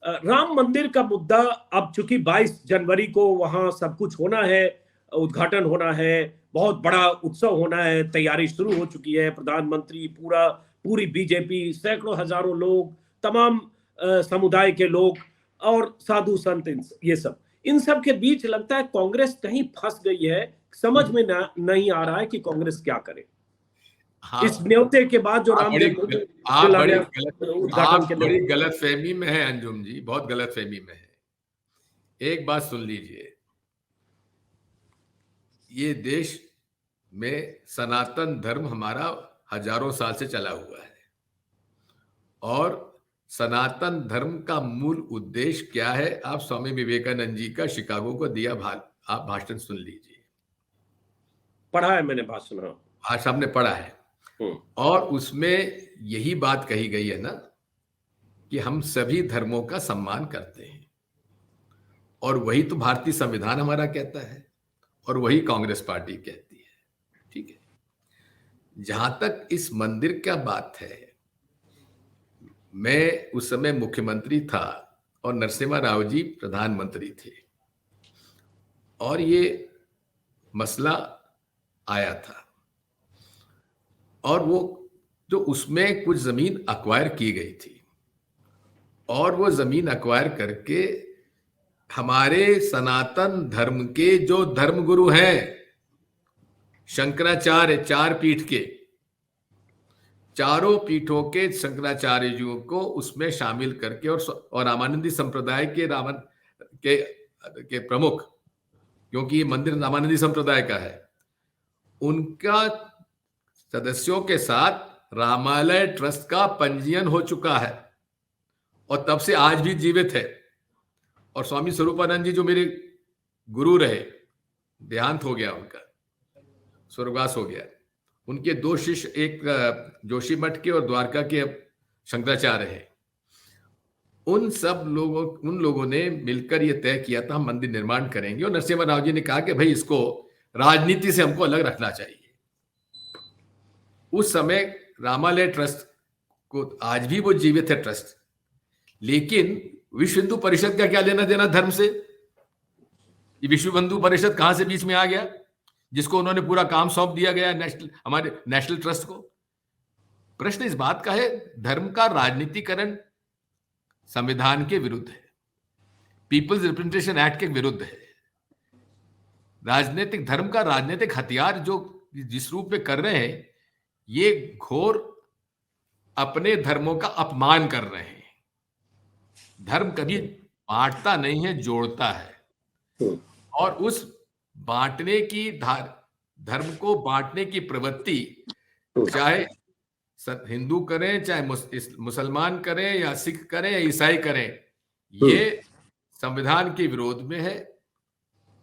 राम मंदिर का मुद्दा अब चूंकि 22 जनवरी को वहां सब कुछ होना है, उद्घाटन होना है, बहुत बड़ा उत्सव होना है, तैयारी शुरू हो चुकी है। प्रधानमंत्री, पूरी बीजेपी, सैकड़ों हजारों लोग, तमाम समुदाय के लोग और साधु संत, ये सब, इन सब के बीच लगता है कांग्रेस कहीं फंस गई है। समझ में नहीं आ रहा है कि कांग्रेस क्या करे। हाँ, इस न्योते के बाद जो राम जन्मभूमि आप बड़ी गलत फहमी में है अंजुम जी, बहुत गलत फहमी में है। एक बात सुन लीजिए, ये देश में सनातन धर्म हमारा हजारों साल से चला हुआ है, और सनातन धर्म का मूल उद्देश्य क्या है, आप स्वामी विवेकानंद जी का शिकागो को दिया आप भाषण सुन लीजिए। पढ़ा है मैंने भाषण, भाषण आपने पढ़ा है, और उसमें यही बात कही गई है ना कि हम सभी धर्मों का सम्मान करते हैं, और वही तो भारतीय संविधान हमारा कहता है, और वही कांग्रेस पार्टी कहती है। ठीक है, जहां तक इस मंदिर का बात है, मैं उस समय मुख्यमंत्री था और नरसिम्हा राव जी प्रधानमंत्री थे, और ये मसला आया था, और वो जो उसमें कुछ जमीन अक्वायर की गई थी, और वो जमीन अक्वायर करके हमारे सनातन धर्म के जो धर्मगुरु हैं, शंकराचार्य, 4 पीठ के, चारों पीठों के शंकराचार्य जी को उसमें शामिल करके, और रामानंदी संप्रदाय के के प्रमुख, क्योंकि ये मंदिर रामानंदी संप्रदाय का है, उनका सदस्यों के साथ रामालय ट्रस्ट का पंजीयन हो चुका है, और तब से आज भी जीवित है। और स्वामी स्वरूपानंद जी जो मेरे गुरु रहे, देहांत हो गया, उनका स्वर्गवास हो गया। उनके 2 शिष्य, एक जोशी मठ के और द्वारका के शंकराचार्य हैं। उन लोगों ने मिलकर यह तय किया था हम मंदिर निर्माण करेंगे, और नरसिम्हा राव जी ने कहा कि भाई इसको राजनीति से हमको अलग रखना चाहिए। उस समय रामालय ट्रस्ट को, आज भी वो जीवित है ट्रस्ट, लेकिन विश्व हिंदू परिषद का क्या लेना देना धर्म से? ये विश्व हिंदू परिषद कहां से बीच में आ गया, जिसको उन्होंने पूरा काम सौंप दिया गया हमारे नेशनल ट्रस्ट को? प्रश्न इस बात का है, धर्म का राजनीतिकरण संविधान के विरुद्ध है, पीपल्स रिप्रेजेंटेशन एक्ट के विरुद्ध है। राजनीतिक धर्म का राजनीतिक हथियार जो जिस रूप में कर रहे हैं, ये घोर अपने धर्मों का अपमान कर रहे हैं। धर्म कभी बांटता नहीं है, जोड़ता है, और उस बांटने की धर्म को बांटने की प्रवृत्ति, चाहे हिंदू करें, चाहे मुसलमान करें, या सिख करें, या ईसाई करें, ये संविधान के विरोध में है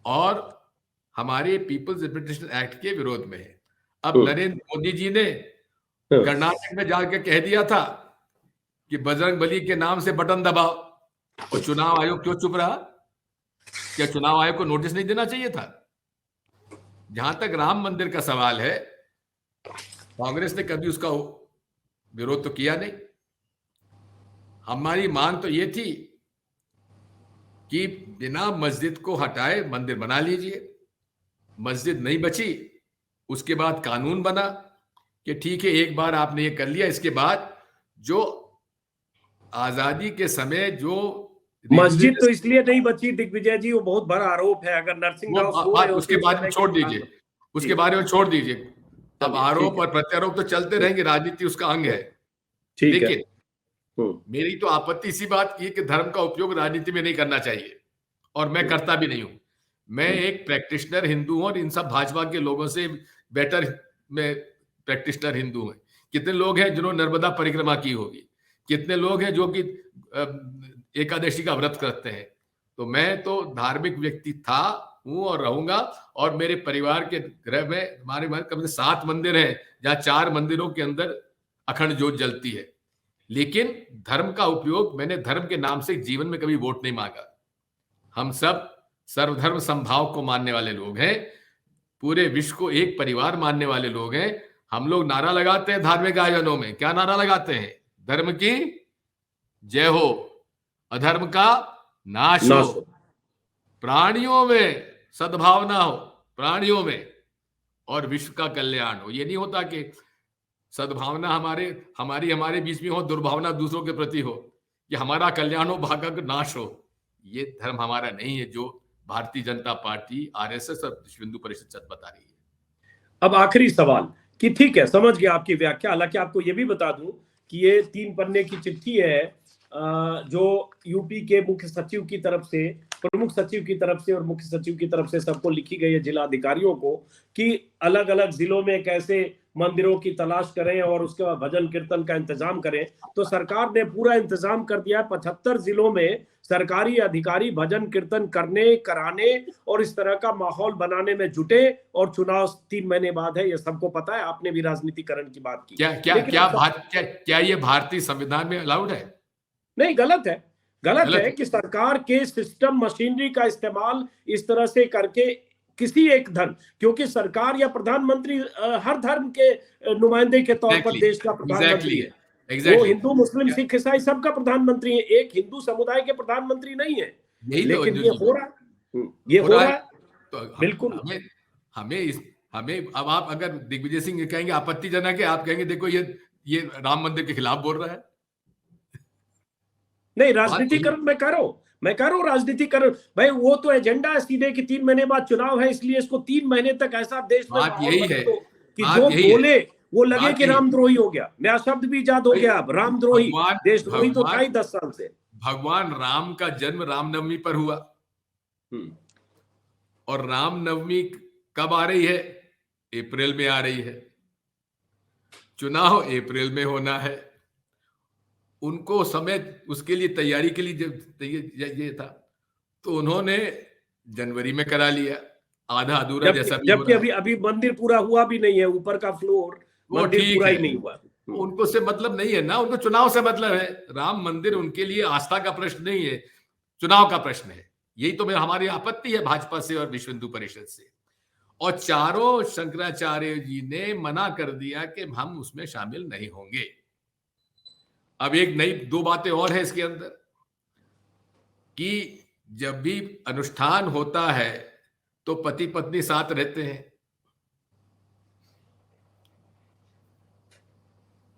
और हमारे पीपल्स रिप्रेजेंटेशन एक्ट के विरोध में है। अब नरेंद्र मोदी जी ने कर्नाटक में जाकर कह दिया था कि बजरंग बली के नाम से बटन दबाओ, और चुनाव आयोग क्यों चुप रहा? क्या चुनाव आयोग को नोटिस नहीं देना चाहिए था? जहां तक राम मंदिर का सवाल है, कांग्रेस ने कभी उसका विरोध तो किया नहीं। हमारी मांग तो ये थी कि बिना मस्जिद को हटाए मंदिर बना लीजिए। मस्जिद नहीं बची, उसके बाद कानून बना कि ठीक है, एक बार आपने ये कर लिया, इसके बाद जो आजादी के समय जो मस्जिद तो इसलिए नहीं बची दिग्विजय जी, वो बहुत बड़ा आरोप है। अगर नरसिंह राव उसके बारे में छोड़ दीजिए, उसके बारे में छोड़ दीजिए। अब आरोप और प्रत्यारोप तो चलते रहेंगे, राजनीति उसका अंग है। लेकिन मेरी तो आपत्ति इसी बात की कि धर्म का उपयोग राजनीति में नहीं करना चाहिए, और मैं करता भी नहीं हूं। मैं एक प्रैक्टिशनर हिंदू हूं, और इन सब भाजपा के लोगों से बेटर मैं प्रैक्टिशनर हिंदू हूं। कितने लोग हैं जिन्होंने नर्मदा परिक्रमा की होगी, कितने लोग हैं जो कि एकादशी का व्रत करते हैं। तो मैं तो धार्मिक व्यक्ति था, हूं और रहूंगा। और मेरे परिवार के गृह में हमारे कम से 7 मंदिर हैं, जहां 4 मंदिरों के अंदर अखंड ज्योत जलती है। लेकिन धर्म का उपयोग, मैंने धर्म के नाम से जीवन में कभी वोट नहीं मांगा। हम सब सर्वधर्म समभाव को मानने वाले लोग हैं, पूरे विश्व को एक परिवार मानने वाले लोग हैं। हम लोग नारा लगाते हैं धार्मिक आयोजनों में, क्या नारा लगाते हैं? धर्म की जय हो, अधर्म का नाश नाश हो, हो। प्राणियों में सद्भावना हो, प्राणियों में, और विश्व का कल्याण हो। ये नहीं होता कि सद्भावना हमारे बीच में हो, दुर्भावना दूसरों के प्रति हो, कि हमारा कल्याण हो, भागा का नाश हो। ये धर्म हमारा नहीं है, जो भारतीय जनता पार्टी, आरएसएस और विश्व हिंदू परिषद सच बता रही है। अब आखिरी सवाल कि ठीक है, समझ गया आपकी व्याख्या। हालांकि आपको यह भी बता दूं कि ये 3 पन्ने की चिट्ठी है जो यूपी के मुख्य सचिव की तरफ से, प्रमुख सचिव की तरफ से और मुख्य सचिव की तरफ से सबको लिखी गई है, जिला अधिकारियों को, कि अलग अलग जिलों में कैसे मंदिरों की तलाश करें और उसके बाद भजन कीर्तन का इंतजाम करें। तो सरकार ने पूरा इंतजाम कर दिया। 75 जिलों में सरकारी अधिकारी भजन कीर्तन करने, कराने और इस तरह का माहौल बनाने में जुटे। और चुनाव 3 महीने बाद है, ये सबको पता है। आपने भी राजनीतिकरण की बात की। क्या ये भारतीय संविधान में अलाउड है? नहीं, गलत है। गलत गलत है कि सरकार के सिस्टम मशीनरी का इस्तेमाल इस तरह से करके किसी एक धर्म, क्योंकि सरकार या प्रधानमंत्री हर धर्म के नुमाइंदे के तौर पर देश का प्रधानमंत्री है। वो हिंदू, मुस्लिम, सिख, ईसाई सबका प्रधानमंत्री है, एक हिंदू समुदाय के प्रधानमंत्री नहीं है। लेकिन ये हो रहा है, ये हो रहा है। तो बिल्कुल। हमें अब आप अगर दिग्विजय सिंह कहेंगे आपत्तिजनक है, आप कहेंगे देखो ये राम मंदिर के खिलाफ बोल रहा है। नहीं, राजनीतिकरण मैं कह रहा हूं राजनीतिकरण। भाई वो तो एजेंडा है सीधे कि 3 महीने बाद चुनाव है, इसलिए इसको 3 महीने तक ऐसा देश में माहौल बने दो कि जो बोले वो लगे कि रामद्रोही हो गया। नया शब्द भी इजाद हो गया अब, रामद्रोही। देशद्रोही तो था ही 10 साल से। भगवान राम का जन्म रामनवमी पर हुआ, और रामनवमी कब आ रही है? अप्रैल में आ रही है। चुनाव अप्रैल में होना है। उनको समय उसके लिए तैयारी के लिए ये था, तो उन्होंने जनवरी में करा लिया, आधा अधूरा जैसा भी जबकि अभी मंदिर पूरा हुआ भी नहीं है, ऊपर का फ्लोर मंदिर पूरा ही नहीं हुआ। उनको से मतलब नहीं है ना, उनको चुनाव से मतलब है। राम मंदिर उनके लिए आस्था का प्रश्न नहीं है, चुनाव का प्रश्न है। यही तो हमारी आपत्ति है भाजपा से और विश्व हिंदू परिषद से। और चारों शंकराचार्य जी ने मना कर दिया कि हम उसमें शामिल नहीं होंगे। अब एक नई 2 बातें और है इसके अंदर, कि जब भी अनुष्ठान होता है तो पति पत्नी साथ रहते हैं।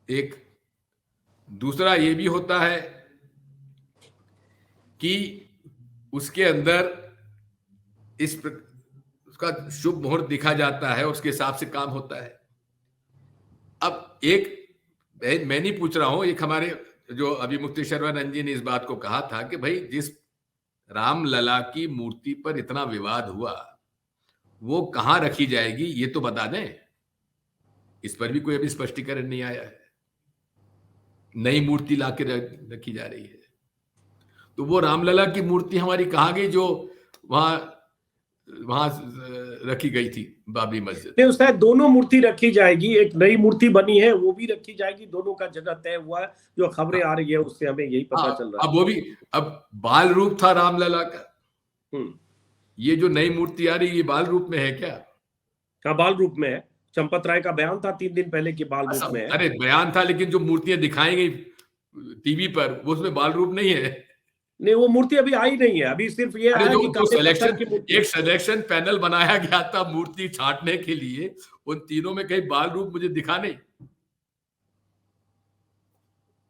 एक दूसरा ये भी होता है कि उसके अंदर उसका शुभ मुहूर्त दिखा जाता है, उसके हिसाब से काम होता है। अब एक मैं नहीं पूछ रहा हूं, एक हमारे जो अभी मुफ्ती शर्मानंद जी ने इस बात को कहा था कि भाई जिस रामलला की मूर्ति पर इतना विवाद हुआ वो कहां रखी जाएगी, ये तो बता दें। इस पर भी कोई अभी स्पष्टीकरण नहीं आया है। नई मूर्ति लाके रखी जा रही है, तो वो रामलला की मूर्ति हमारी कहां गई जो वहां रखी गई थी बाबरी मस्जिद? नहीं, शायद दोनों मूर्ति रखी जाएगी। एक नई मूर्ति बनी है, वो भी रखी जाएगी। दोनों का जगह तय हुआ है, जो खबरें आ रही है उससे हमें यही पता चल रहा है। अब वो भी, अब बाल रूप था रामलला का, ये जो नई मूर्ति आ रही है ये बाल रूप में है क्या? हाँ, बाल रूप में है। चंपत राय का बयान था 3 दिन पहले कि बाल रूप में है। अरे बयान था, लेकिन जो मूर्तियां दिखाई गई टीवी पर वो उसमें बाल रूप नहीं है। नहीं, वो मूर्ति अभी आई नहीं है। अभी सिर्फ ये है कि एक सिलेक्शन पैनल बनाया गया था मूर्ति छांटने के लिए, उन तीनों में कहीं बाल रूप मुझे दिखा नहीं।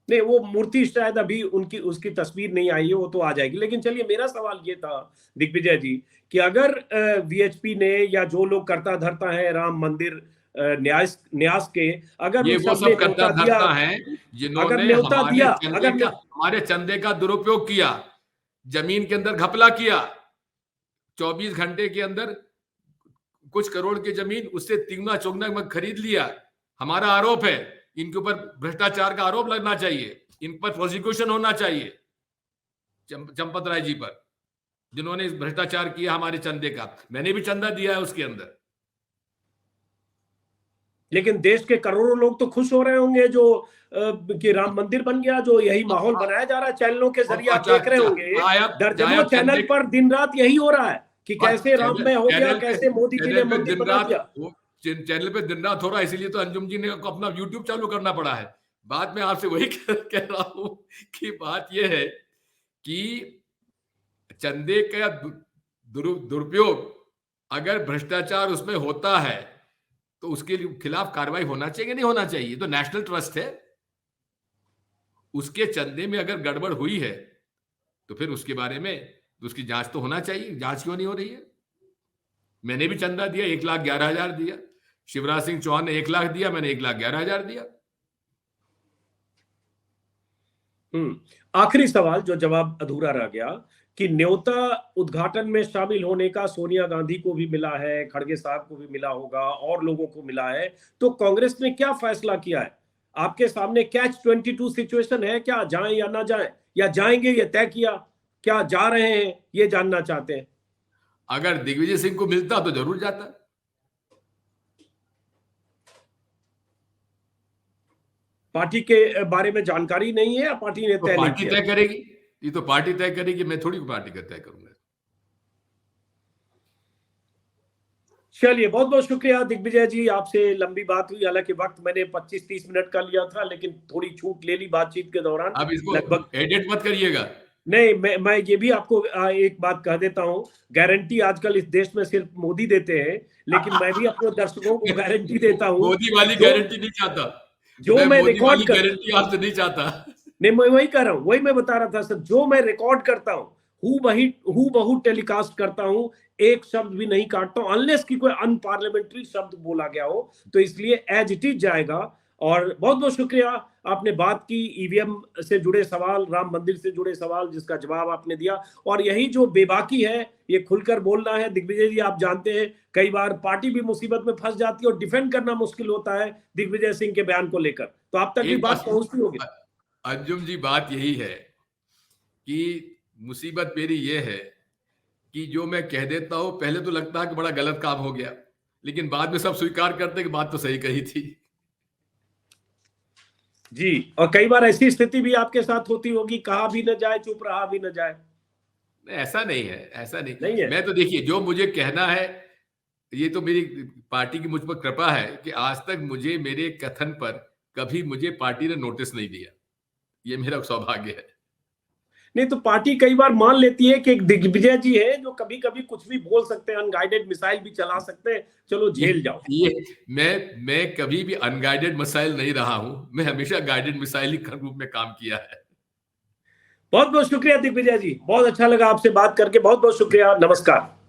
वो मूर्ति शायद अभी उसकी तस्वीर नहीं आई है, वो तो आ जाएगी। लेकिन चलिए, मेरा सवाल ये था दिग्विजय जी कि अगर वीएचपी ने या जो लोग करता धरता है राम मंदिर न्यास के, अगर ये वो सब करता धरता है जिन्होंने हमारे चंदे का दुरुपयोग किया, जमीन के अंदर घपला किया, 24 घंटे के अंदर कुछ करोड़ की जमीन उससे तिगुना चौगुना में खरीद लिया। हमारा आरोप है, इनके ऊपर भ्रष्टाचार का आरोप लगना चाहिए, इन पर प्रोसिक्यूशन होना चाहिए चंपत राय जी पर, जिन्होंने भ्रष्टाचार किया हमारे चंदे का। मैंने भी चंदा दिया है उसके अंदर। लेकिन देश के करोड़ों लोग तो खुश हो रहे होंगे जो कि राम मंदिर बन गया, जो यही माहौल बनाया जा रहा है। चैनलों के जरिए आप देख रहे होंगे, दर्जनों चैनल पर दिन रात यही हो रहा है कि कैसे राममय हो गया, कैसे मोदी जी ने मंदिर बना दिया। चैनल पे दिन रात हो रहा है, इसीलिए तो अंजुम जी ने अपना यूट्यूब चालू करना पड़ा है। बात में आपसे वही कह रहा हूं कि बात यह है कि चंदे का दुरुपयोग अगर भ्रष्टाचार उसमें होता है तो उसके खिलाफ कार्रवाई होना चाहिए, नहीं होना चाहिए? तो नेशनल ट्रस्ट है, उसके चंदे में अगर गड़बड़ हुई है तो फिर उसके बारे में उसकी जांच तो होना चाहिए। जांच क्यों नहीं हो रही है? मैंने भी चंदा दिया, 1,11,000 दिया। शिवराज सिंह चौहान ने 1,00,000 दिया, मैंने 1,11,000 दिया। आखिरी सवाल जो जवाब अधूरा रह गया कि न्योता उद्घाटन में शामिल होने का सोनिया गांधी को भी मिला है, खड़गे साहब को भी मिला होगा और लोगों को मिला है, तो कांग्रेस ने क्या फैसला किया है? आपके सामने कैच 22 सिचुएशन है क्या? जाएं या ना जाएं, या जाएंगे ये तय किया, क्या जा रहे हैं ये जानना चाहते हैं? अगर दिग्विजय सिंह को मिलता तो जरूर जाता। पार्टी के बारे में जानकारी नहीं है या पार्टी ने तो तय नहीं पार्टी किया? तय करेगी, ये तो पार्टी तय करेगी, मैं थोड़ी पार्टी का तय करूंगा। चलिए, बहुत बहुत शुक्रिया दिग्विजय जी, आपसे लंबी बात हुई। हालांकि वक्त मैंने 25-30 मिनट का लिया था, लेकिन थोड़ी छूट ले ली बातचीत के दौरान। अब इसको लगभग एडिट मत करिएगा। नहीं, मैं ये भी आपको एक बात कह देता हूं, गारंटी आजकल इस देश में सिर्फ मोदी देते हैं, लेकिन मैं भी अपने दर्शकों को गारंटी देता हूं। मोदी वाली गारंटी नहीं चाहता, जो मैं मोदी रिकॉर्ड वाली कर गारंटी आपसे नहीं चाहता। नहीं, मैं वही कह रहा हूं, वही मैं बता रहा था सर, जो मैं रिकॉर्ड करता हूं हूँ बहू टेलीकास्ट करता हूं, एक शब्द भी नहीं काटता हूं अनलेस की कोई अनपार्लियामेंट्री शब्द बोला गया हो, तो इसलिए एज इट इज जाएगा। और बहुत बहुत शुक्रिया, आपने बात की ईवीएम से जुड़े सवाल, राम मंदिर से जुड़े सवाल, जिसका जवाब आपने दिया। और यही जो बेबाकी है, ये खुलकर बोलना है। दिग्विजय जी, आप जानते हैं कई बार पार्टी भी मुसीबत में फंस जाती है और डिफेंड करना मुश्किल होता है दिग्विजय सिंह के बयान को लेकर, तो आप तक भी एक बात पहुंचती होगी। अंजुम जी, बात यही है कि मुसीबत मेरी ये है कि जो मैं कह देता हूं पहले तो लगता है कि बड़ा गलत काम हो गया, लेकिन बाद में सब स्वीकार करते हैं कि बात तो सही कही थी। जी, और कई बार ऐसी स्थिति भी आपके साथ होती होगी, कहा भी न जाए, चुप रहा भी न जाए। ऐसा नहीं है, ऐसा नहीं, नहीं है? मैं तो देखिए जो मुझे कहना है, ये तो मेरी पार्टी की मुझ पर कृपा है कि आज तक मुझे मेरे कथन पर कभी मुझे पार्टी ने नोटिस नहीं दिया। ये मेरा सौभाग्य है। नहीं तो पार्टी कई बार मान लेती है कि एक दिग्विजय जी है जो कभी कभी कुछ भी बोल सकते हैं, अनगाइडेड मिसाइल भी चला सकते हैं, चलो झेल जाओ। ये मैं कभी भी अनगाइडेड मिसाइल नहीं रहा हूं, मैं हमेशा गाइडेड मिसाइल ही के रूप में काम किया है। बहुत बहुत शुक्रिया दिग्विजय जी, बहुत अच्छा लगा आपसे बात करके, बहुत बहुत शुक्रिया, नमस्कार।